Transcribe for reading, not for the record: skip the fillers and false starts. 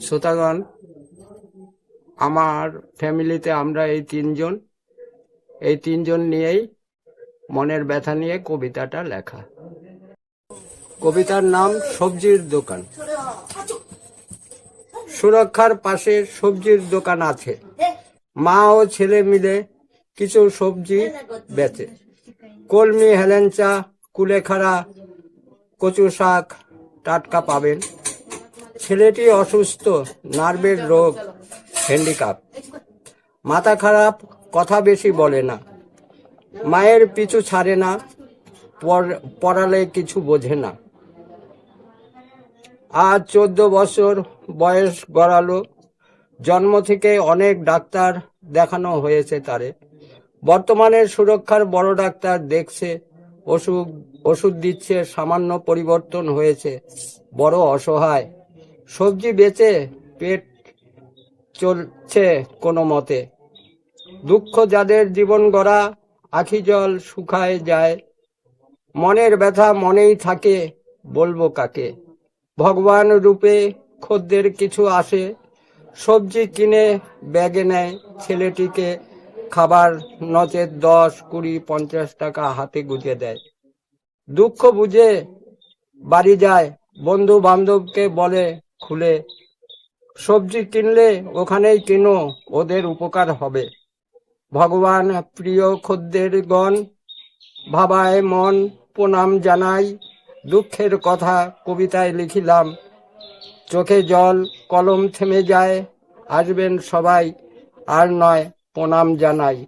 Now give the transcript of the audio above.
শ্রোতাগণ, আমার ফ্যামিলিতে আমরা এই তিনজন নিয়েই মনের ব্যথা নিয়ে কবিতাটা লেখা। কবিতার নাম সবজির দোকান। সুরক্ষার পাশে সবজির দোকান আছে, মা ও ছেলে মিলে কিছু সবজি বেচে। কলমি, হেলেঞ্চা, কুলেখাড়া, কচু শাক টাটকা পাবেন। ছেলেটি অসুস্থ, নার্ভের রোগ, হ্যান্ডিক্যাপ, মাথা খারাপ, কথা বেশি বলে না, মায়ের পিছু ছাড়ে না, পড়ালে কিছু বোঝে না। আজ 14 বছর বয়স গড়ালো। জন্ম থেকে অনেক ডাক্তার দেখানো হয়েছে তারে। বর্তমানে সুরক্ষার বড় ডাক্তার দেখছে, ওষুধ দিচ্ছে, সামান্য পরিবর্তন হয়েছে। বড় অসহায়, সবজি বেচে পেট চলছে কোনো মতে। দুঃখ যাদের জীবন গড়া, আখি জল শুকায় যায়। মনের ব্যথা মনেই থাকে, বলবো কাকে। ভগবান রূপে খদ্দের কিছু আসে, সবজি কিনে ব্যাগে নেয়। ছেলেটিকে খাবার নচেত 10, 20, 50 টাকা হাতে গুঁজে দেয়। দুঃখ বুঝে বাড়ি যায়, বন্ধু বান্ধবকে বলে খুলে, সবজি কিনলে ওখানেই কিনো, ওদের উপকার হবে। ভগবান প্রিয় খদ্দেরগণ, ভাবায় মন প্রণাম জানাই। দুঃখের কথা কবিতায় লিখিলাম, চোখে জল, কলম থেমে যায়। আসবেন সবাই, আর নয় প্রণাম জানাই।